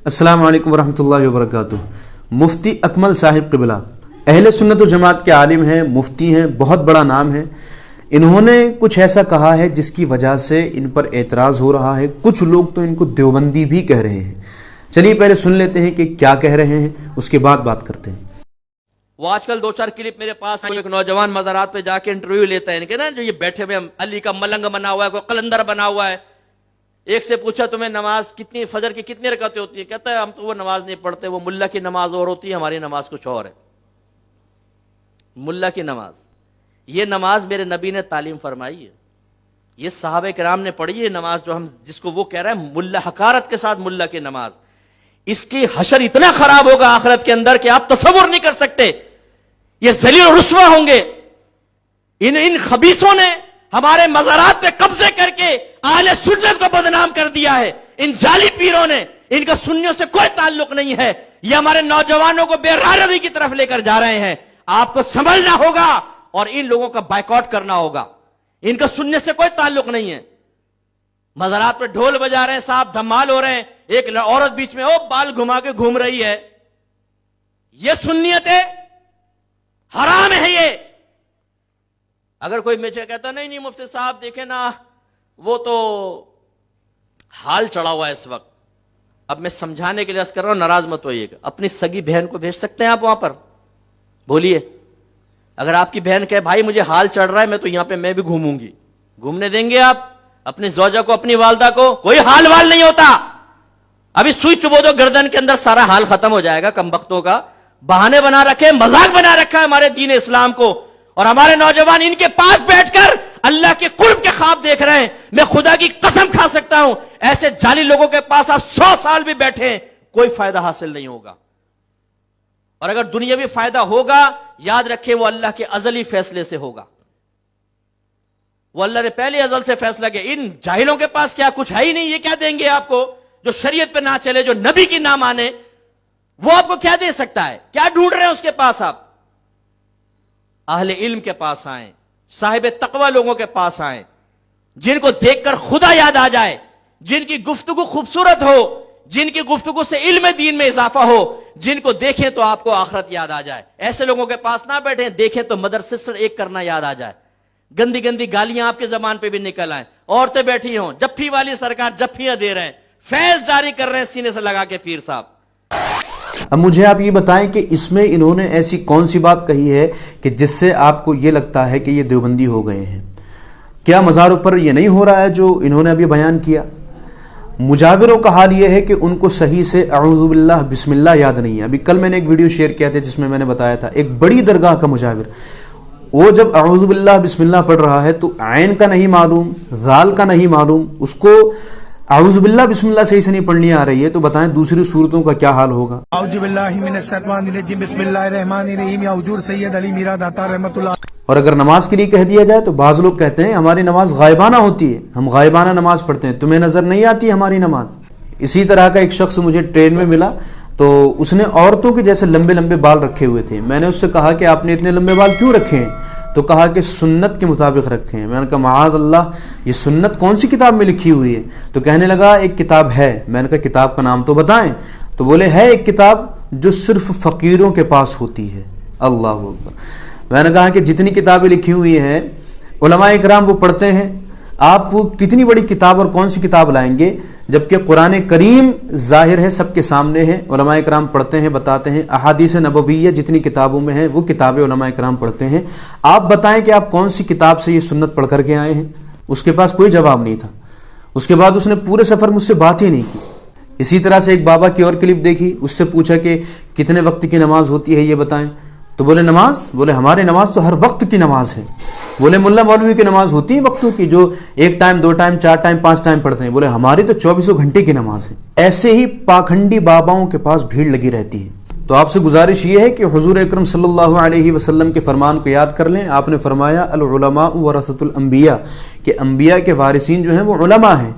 अस्सलाम वालेकुम वरहमतुल्लाहि वबरकातुह। मुफ्ती अकमल साहिब क़िबला अहले सुन्नत व जमात के आलिम हैं, मुफ्ती हैं, बहुत बड़ा नाम है। इन्होंने कुछ ऐसा कहा है जिसकी वजह से इन पर एतराज़ हो रहा है। कुछ लोग तो इनको देवबंदी भी कह रहे हैं। चलिए पहले सुन लेते हैं कि क्या कह रहे हैं, उसके बाद बात करते हैं। वो आजकल दो चार क्लिप मेरे पास है। एक नौजवान मज़ारात पे जाके इंटरव्यू लेते हैं इनके ना, जो ये बैठे हुए अली का मलंग बना हुआ है, कोई कलंदर बना हुआ है। एक से पूछा तुम्हें नमाज कितनी, फजर की कितनी रकातें होती है? कहता है हम तो वो नमाज नहीं पढ़ते, वो मुल्ला की नमाज और होती है, हमारी नमाज कुछ और है। मुल्ला की नमाज, ये नमाज मेरे नबी ने तालीम फरमाई है, ये सहाबे किराम ने पढ़ी है नमाज, जो हम जिसको वो कह रहा है मुल्ला, हकारत के साथ मुल्ला की नमाज। इसकी हशर इतना खराब होगा आखिरत के अंदर कि आप तसव्वुर नहीं कर सकते। ये जलील और रुस्वा होंगे। इन खबीसों ने हमारे मज़ारात पे कब्जे करके आले सुन्नत को बदनाम कर दिया है। इन जाली पीरों ने, इनका सुन्नियों से कोई ताल्लुक नहीं है। ये हमारे नौजवानों को बेरारवी की तरफ लेकर जा रहे हैं। आपको समझना होगा और इन लोगों का बायकॉट करना होगा। इनका सुन्ने से कोई ताल्लुक नहीं है। मज़ारात पे ढोल बजा रहे हैं साहब, धमाल हो रहे हैं, एक औरत बीच में ओ बाल घुमा के घूम रही है। ये सुन्नियत है, हराम है ये। अगर कोई मुझे कहता नहीं मुफ्ती साहब देखे ना, वो तो हाल चढ़ा हुआ है इस वक्त। अब मैं समझाने के लिए अर्ज कर रहा हूं, नाराज मत होइएगा। अपनी सगी बहन को भेज सकते हैं आप वहां पर? बोलिए, अगर आपकी बहन कहे भाई मुझे हाल चढ़ रहा है, मैं तो यहां पे मैं भी घूमूंगी, घूमने देंगे आप अपनी ज़ौजा को, अपनी वालदा को? कोई हाल वाल नहीं होता। अभी सुई चुबो दो गर्दन के अंदर, सारा हाल खत्म हो जाएगा। कमबख्तों का बहाने बना रखे, मजाक बना रखा है हमारे दीन इस्लाम को। और हमारे नौजवान इनके पास बैठकर अल्लाह के कुर्ब के ख्वाब देख रहे हैं। मैं खुदा की कसम खा सकता हूं, ऐसे जाली लोगों के पास आप 100 साल भी बैठे, कोई फायदा हासिल नहीं होगा। और अगर दुनियावी फायदा होगा, याद रखें वो अल्लाह के अजली फैसले से होगा। वो अल्लाह ने पहले अजल से फैसला किया। इन जाहिलों के पास क्या कुछ है ही नहीं, ये क्या देंगे आपको? जो शरीयत पे ना चले, जो नबी की ना माने, वो आपको क्या दे सकता है? क्या ढूंढ रहे हैं उसके पास आप? अहले इल्म के पास आए, साहिब तकवा लोगों के पास आए, जिनको देखकर खुदा याद आ जाए, जिनकी गुफ्तगू खूबसूरत हो, जिनकी गुफ्तगू से इल्म दीन में इजाफा हो, जिनको देखें तो आपको आखिरत याद आ जाए। ऐसे लोगों के पास ना बैठे, देखें तो मदर सिस्टर एक करना याद आ जाए। गंदी गंदी गालियां आपके जबान पे भी निकल आए। औरतें बैठी हों, जफ्फी वाली सरकार जफ्फियां दे रहे हैं, फैज जारी कर रहे हैं सीने से लगा के पीर साहब। अब मुझे आप ये बताएं कि इसमें इन्होंने ऐसी कौन सी बात कही है कि जिससे आपको ये लगता है कि ये देवबंदी हो गए हैं? क्या मज़ारों पर ये नहीं हो रहा है जो इन्होंने अभी बयान किया? मुजाविरों का हाल ये है कि उनको सही से अऊज़ु बिल्लाह बिस्मिल्लाह याद नहीं है। अभी कल मैंने एक वीडियो शेयर किया था जिसमें मैंने बताया था, एक बड़ी दरगाह का मुजाविर, वो जब अऊज़ु बिल्लाह बिस्मिल्लाह पढ़ रहा है तो ऐन का नहीं मालूम, ज़ाल का नहीं मालूम, उसको आउज़ु बिल्लाह बिस्मिल्लाह सही से नहीं पढ़नी आ रही है, तो बताएं दूसरी सूरतों का क्या हाल होगा। आउज़ु बिल्लाहि मिनश शैतानिर्रजीम बिस्मिल्लाहिर्रहमानिर्रहीम या हुजूर सैयद अली मीरा दाता रहमतुल्लाह। और अगर नमाज के लिए कह दिया जाए तो बाज़ लोग कहते हैं हमारी नमाज गायबाना होती है, हम गायबाना नमाज पढ़ते हैं, तुम्हें नजर नहीं आती हमारी नमाज। इसी तरह का एक शख्स मुझे ट्रेन में मिला, तो उसने औरतों के जैसे लंबे लंबे बाल रखे हुए थे। मैंने उससे कहा कि आपने इतने लंबे बाल क्यों रखे हैं? तो कहा कि सुन्नत के मुताबिक रखे हैं। मैंने कहा माअज़ अल्लाह, ये सुन्नत कौन सी किताब में लिखी हुई है? तो कहने लगा एक किताब है। मैंने कहा किताब का नाम तो बताएं। तो बोले है एक किताब जो सिर्फ फ़कीरों के पास होती है। अल्लाह अकबर। मैंने कहा कि जितनी किताबें लिखी हुई हैं उलमा इकराम वो पढ़ते हैं, आप कितनी बड़ी किताब और कौन सी किताब लाएंगे? जबकि कुरान करीम जाहिर है सबके सामने है, उलमा इकराम पढ़ते हैं, बताते हैं। अहादीस नबविय्या जितनी किताबों में है वो किताबें उलमा इकराम पढ़ते हैं। आप बताएं कि आप कौन सी किताब से ये सुन्नत पढ़ करके आए हैं? उसके पास कोई जवाब नहीं था। उसके बाद उसने पूरे सफ़र मुझसे बात ही नहीं की। इसी तरह से एक बाबा की और क्लिप देखी, उससे पूछा कि कितने वक्त की नमाज होती है ये बताएं। तो बोले नमाज, बोले हमारी नमाज तो हर वक्त की नमाज है। बोले मुल्ला मौलवी की नमाज होती है वक्तों की, जो एक टाइम, दो टाइम, चार टाइम, पांच टाइम पढ़ते हैं। बोले हमारी तो 24 घंटे की नमाज है। ऐसे ही पाखंडी बाबाओं के पास भीड़ लगी रहती है। तो आपसे गुजारिश ये है कि हुजूर अकरम सल्लल्लाहु अलैहि वसल्लम के फरमान को याद कर लें। आपने फरमाया अल उलमा वरसतुल अंबिया, कि अंबिया के वारिसीन जो हैं वो उलमा हैं,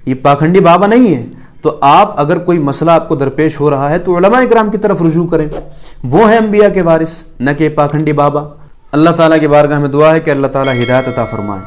ये पाखंडी बाबा नहीं है। तो आप अगर कोई मसला आपको दरपेश हो रहा है तो उलमा इकराम की तरफ रुजू करें, वो है अंबिया के वारिस, न कि पाखंडी बाबा। अल्लाह ताला की बारगाह में दुआ है कि अल्लाह ताला हिदायत अता फरमाए।